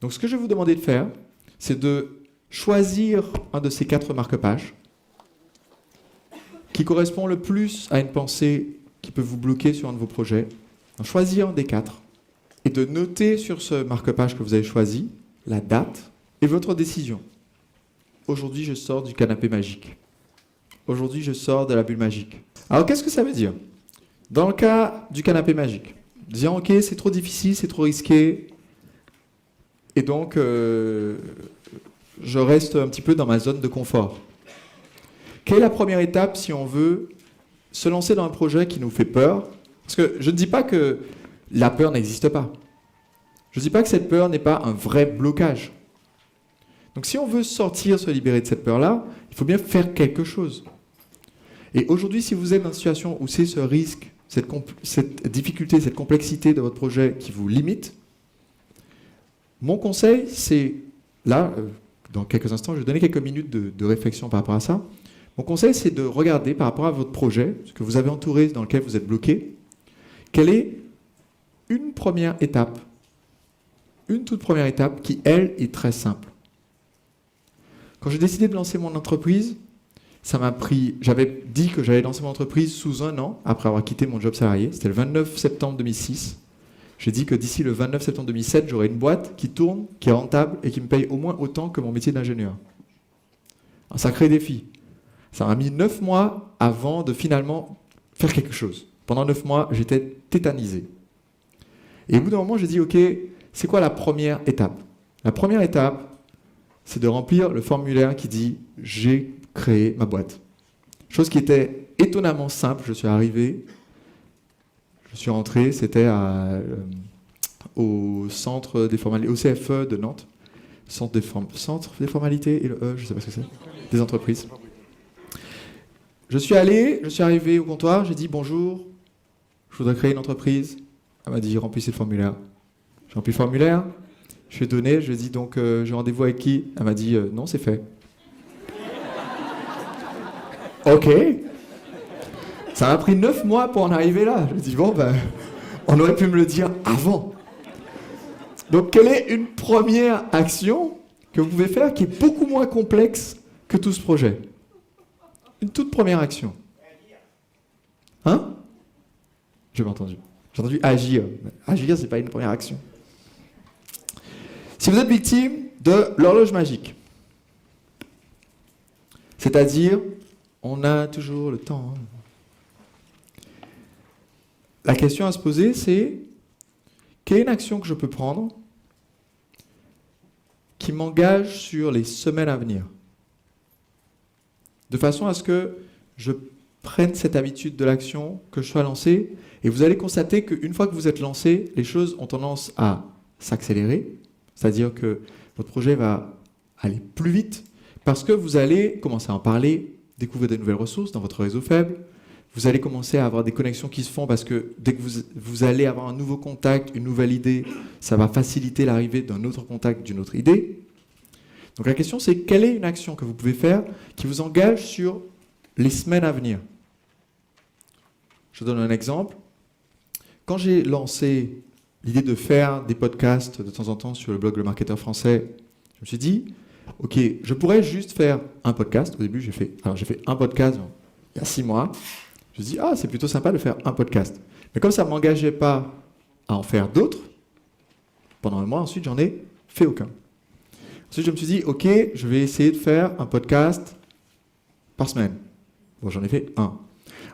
Donc ce que je vais vous demander de faire, c'est de choisir un de ces 4 marque-pages qui correspond le plus à une pensée qui peut vous bloquer sur un de vos projets. Donc, choisir un des 4 et de noter sur ce marque-page que vous avez choisi la date et votre décision. Aujourd'hui, je sors du canapé magique. Aujourd'hui, je sors de la bulle magique. Alors, qu'est-ce que ça veut dire? Dans le cas du canapé magique, dire ok, c'est trop difficile, c'est trop risqué, et donc je reste un petit peu dans ma zone de confort. Quelle est la première étape si on veut se lancer dans un projet qui nous fait peur? Parce que je ne dis pas que la peur n'existe pas. Je ne dis pas que cette peur n'est pas un vrai blocage. Donc si on veut sortir, se libérer de cette peur-là, il faut bien faire quelque chose. Et aujourd'hui, si vous êtes dans une situation où c'est ce risque, cette difficulté, cette complexité de votre projet qui vous limite, mon conseil, c'est, là, dans quelques instants, je vais donner quelques minutes de réflexion par rapport à ça. Mon conseil, c'est de regarder par rapport à votre projet, ce que vous avez entouré, dans lequel vous êtes bloqué, quelle est une première étape, une toute première étape qui, elle, est très simple. Quand j'ai décidé de lancer mon entreprise, ça m'a pris, j'avais dit que j'allais lancer mon entreprise sous 1 an, après avoir quitté mon job salarié. C'était le 29 septembre 2006. J'ai dit que d'ici le 29 septembre 2007, j'aurai une boîte qui tourne, qui est rentable et qui me paye au moins autant que mon métier d'ingénieur. Un sacré défi. Ça m'a mis 9 mois avant de finalement faire quelque chose. Pendant 9 mois, j'étais tétanisé. Et au bout d'un moment, j'ai dit, ok, c'est quoi la première étape? La première étape, c'est de remplir le formulaire qui dit « j'ai créé ma boîte ». Chose qui était étonnamment simple. Je suis arrivé, je suis rentré, c'était au centre des formalités, au CFE de Nantes, centre des formalités, et le E, je ne sais pas ce que c'est, des entreprises. Je suis arrivé au comptoir, j'ai dit « bonjour, je voudrais créer une entreprise ». Elle m'a dit « remplissez le formulaire ». J'ai rempli le formulaire. Je lui ai donné, je lui ai dit donc j'ai rendez-vous avec qui? Elle m'a dit non, c'est fait. Ok. Ça m'a pris 9 mois pour en arriver là. Je lui ai dit bon ben, on aurait pu me le dire avant. Donc quelle est une première action que vous pouvez faire qui est beaucoup moins complexe que tout ce projet? Une toute première action. Hein? J'ai pas entendu. J'ai entendu agir. Agir, c'est pas une première action. Si vous êtes victime de l'horloge magique, c'est-à-dire, on a toujours le temps. La question à se poser, c'est quelle est une action que je peux prendre qui m'engage sur les semaines à venir, de façon à ce que je prenne cette habitude de l'action, que je sois lancé, et vous allez constater qu'une fois que vous êtes lancé, les choses ont tendance à s'accélérer. C'est-à-dire que votre projet va aller plus vite parce que vous allez commencer à en parler, découvrir de nouvelles ressources dans votre réseau faible. Vous allez commencer à avoir des connexions qui se font parce que dès que vous allez avoir un nouveau contact, une nouvelle idée, ça va faciliter l'arrivée d'un autre contact, d'une autre idée. Donc la question, c'est quelle est une action que vous pouvez faire qui vous engage sur les semaines à venir? Je donne un exemple. Quand j'ai lancé l'idée de faire des podcasts de temps en temps sur le blog Le Marketeur Français, je me suis dit, ok, je pourrais juste faire un podcast. Au début, j'ai fait un podcast il y a 6 mois. Je me suis dit, c'est plutôt sympa de faire un podcast. Mais comme ça ne m'engageait pas à en faire d'autres, pendant un mois, ensuite, j'en ai fait aucun. Ensuite, je me suis dit, ok, je vais essayer de faire un podcast par semaine. Bon, j'en ai fait un.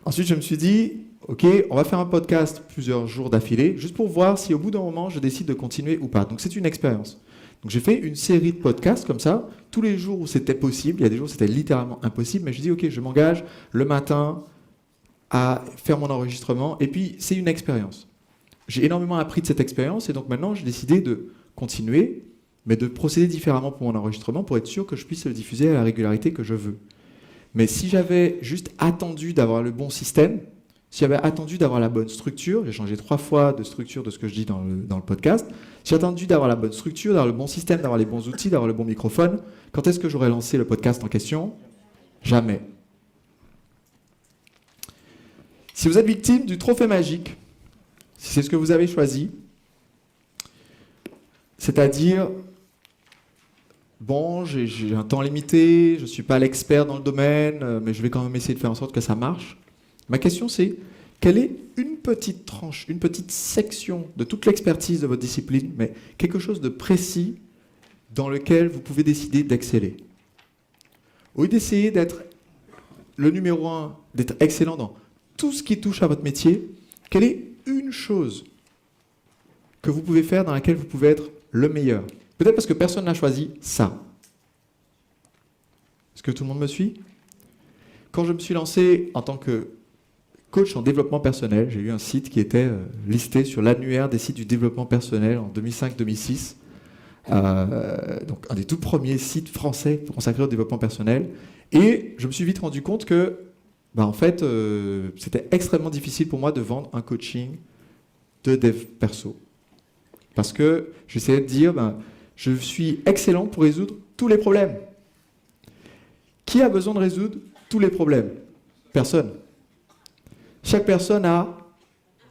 Ensuite, je me suis dit, ok, on va faire un podcast plusieurs jours d'affilée, juste pour voir si au bout d'un moment, je décide de continuer ou pas. Donc, c'est une expérience. Donc, j'ai fait une série de podcasts comme ça, tous les jours où c'était possible. Il y a des jours où c'était littéralement impossible, mais je dis, ok, je m'engage le matin à faire mon enregistrement, et puis c'est une expérience. J'ai énormément appris de cette expérience, et donc maintenant, j'ai décidé de continuer, mais de procéder différemment pour mon enregistrement, pour être sûr que je puisse le diffuser à la régularité que je veux. Mais si j'avais juste attendu d'avoir le bon système, si j'avais attendu d'avoir la bonne structure, j'ai changé 3 fois de structure de ce que je dis dans le podcast, si j'ai attendu d'avoir la bonne structure, d'avoir le bon système, d'avoir les bons outils, d'avoir le bon microphone, quand est-ce que j'aurais lancé le podcast en question? Jamais. Si vous êtes victime du trophée magique, si c'est ce que vous avez choisi, c'est-à-dire bon, j'ai un temps limité, je ne suis pas l'expert dans le domaine, mais je vais quand même essayer de faire en sorte que ça marche. Ma question c'est, quelle est une petite tranche, une petite section de toute l'expertise de votre discipline, mais quelque chose de précis dans lequel vous pouvez décider d'exceller? Au lieu d'essayer d'être le numéro un, d'être excellent dans tout ce qui touche à votre métier, quelle est une chose que vous pouvez faire dans laquelle vous pouvez être le meilleur? Peut-être parce que personne n'a choisi ça. Est-ce que tout le monde me suit? Quand je me suis lancé en tant que coach en développement personnel, j'ai eu un site qui était listé sur l'annuaire des sites du développement personnel en 2005-2006. Donc un des tout premiers sites français consacrés au développement personnel. Et je me suis vite rendu compte que en fait, c'était extrêmement difficile pour moi de vendre un coaching de dev perso. Parce que j'essayais de dire, je suis excellent pour résoudre tous les problèmes. Qui a besoin de résoudre tous les problèmes? Personne. Chaque personne a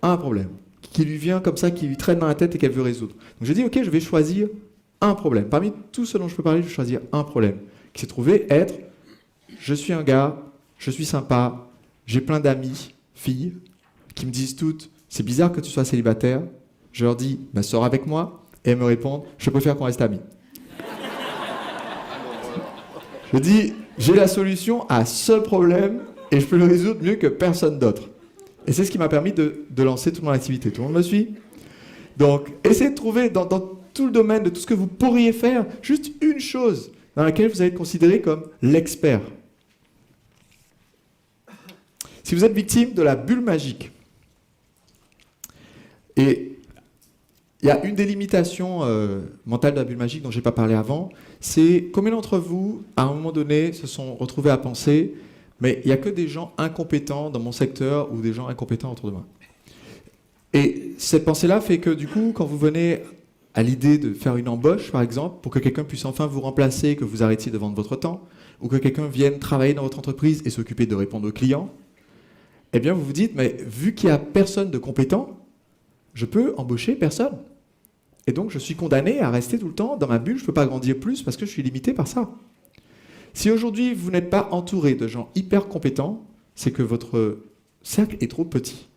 un problème qui lui vient comme ça, qui lui traîne dans la tête et qu'elle veut résoudre. Donc je dis, ok, je vais choisir un problème. Parmi tout ce dont je peux parler, je vais choisir un problème qui s'est trouvé être, je suis un gars, je suis sympa, j'ai plein d'amis, filles, qui me disent toutes, c'est bizarre que tu sois célibataire. Je leur dis, sors avec moi. Et elles me répondent, je préfère qu'on reste amis. Je dis, j'ai la solution à ce problème et je peux le résoudre mieux que personne d'autre. Et c'est ce qui m'a permis de lancer toute mon activité. Tout le monde me suit? Donc, essayez de trouver dans tout le domaine de tout ce que vous pourriez faire, juste une chose dans laquelle vous allez être considéré comme l'expert. Si vous êtes victime de la bulle magique, et il y a une des limitations mentales de la bulle magique dont je n'ai pas parlé avant, c'est combien d'entre vous, à un moment donné, se sont retrouvés à penser mais il n'y a que des gens incompétents dans mon secteur ou des gens incompétents autour de moi. Et cette pensée-là fait que du coup, quand vous venez à l'idée de faire une embauche, par exemple, pour que quelqu'un puisse enfin vous remplacer, que vous arrêtiez de vendre votre temps, ou que quelqu'un vienne travailler dans votre entreprise et s'occuper de répondre aux clients, eh bien vous vous dites, mais vu qu'il n'y a personne de compétent, je peux embaucher personne. Et donc je suis condamné à rester tout le temps dans ma bulle, je ne peux pas grandir plus parce que je suis limité par ça. Si aujourd'hui vous n'êtes pas entouré de gens hyper compétents, c'est que votre cercle est trop petit.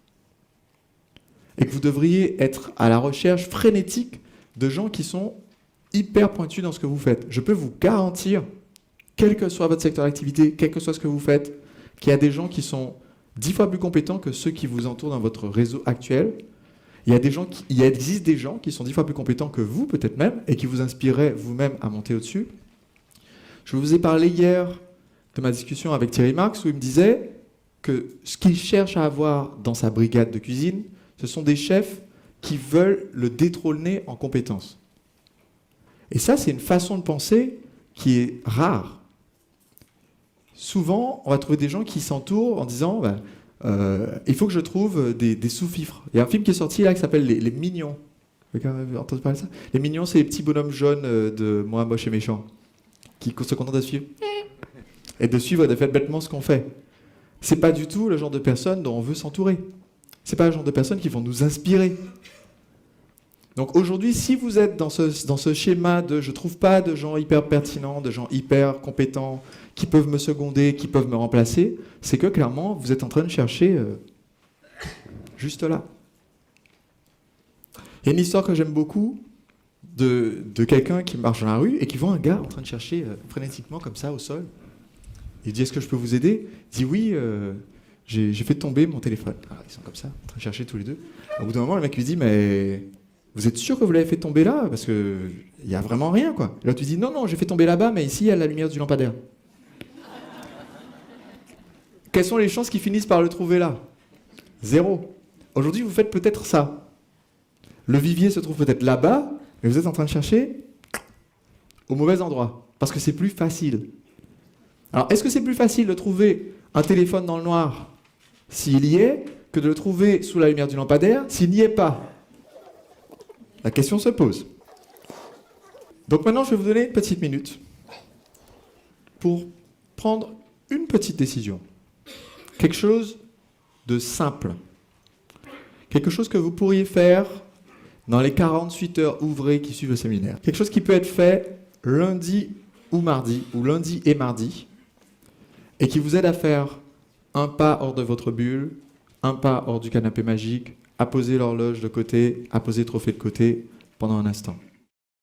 Et que vous devriez être à la recherche frénétique de gens qui sont hyper pointus dans ce que vous faites. Je peux vous garantir, quel que soit votre secteur d'activité, quel que soit ce que vous faites, qu'il y a des gens qui sont 10 fois plus compétents que ceux qui vous entourent dans votre réseau actuel. Il existe des gens qui sont 10 fois plus compétents que vous, peut-être même, et qui vous inspireraient vous-même à monter au-dessus. Je vous ai parlé hier de ma discussion avec Thierry Marx, où il me disait que ce qu'il cherche à avoir dans sa brigade de cuisine, ce sont des chefs qui veulent le détrôner en compétences. Et ça, c'est une façon de penser qui est rare. Souvent, on va trouver des gens qui s'entourent en disant il faut que je trouve des sous-fifres. Il y a un film qui est sorti là qui s'appelle Les Mignons. Vous avez entendu parler de ça? Les Mignons, c'est les petits bonhommes jaunes de Moi, moche et méchant, qui se contentent de suivre et de suivre et de faire bêtement ce qu'on fait. C'est pas du tout le genre de personnes dont on veut s'entourer. C'est pas le genre de personnes qui vont nous inspirer. Donc aujourd'hui, si vous êtes dans ce schéma de je trouve pas de gens hyper pertinents, de gens hyper compétents, qui peuvent me seconder, qui peuvent me remplacer, c'est que clairement, vous êtes en train de chercher juste là. Il y a une histoire que j'aime beaucoup de quelqu'un qui marche dans la rue et qui voit un gars en train de chercher frénétiquement comme ça au sol. Il dit, est-ce que je peux vous aider? Il dit, oui, j'ai fait tomber mon téléphone. Alors, ils sont comme ça, en train de chercher tous les deux. Au bout d'un moment, le mec lui dit, mais vous êtes sûr que vous l'avez fait tomber là? Parce qu'il n'y a vraiment rien, quoi. Et l'autre lui dit, non, j'ai fait tomber là-bas, mais ici, il y a la lumière du lampadaire. Quelles sont les chances qu'ils finissent par le trouver là? 0. Aujourd'hui, vous faites peut-être ça. Le vivier se trouve peut-être là-bas, mais vous êtes en train de chercher au mauvais endroit, parce que c'est plus facile. Alors, est-ce que c'est plus facile de trouver un téléphone dans le noir s'il y est, que de le trouver sous la lumière du lampadaire s'il n'y est pas? La question se pose. Donc maintenant, je vais vous donner une petite minute pour prendre une petite décision. Quelque chose de simple. Quelque chose que vous pourriez faire dans les 48 heures ouvrées qui suivent le séminaire. Quelque chose qui peut être fait lundi ou mardi, ou lundi et mardi, et qui vous aide à faire un pas hors de votre bulle, un pas hors du canapé magique, à poser l'horloge de côté, à poser le trophée de côté pendant un instant.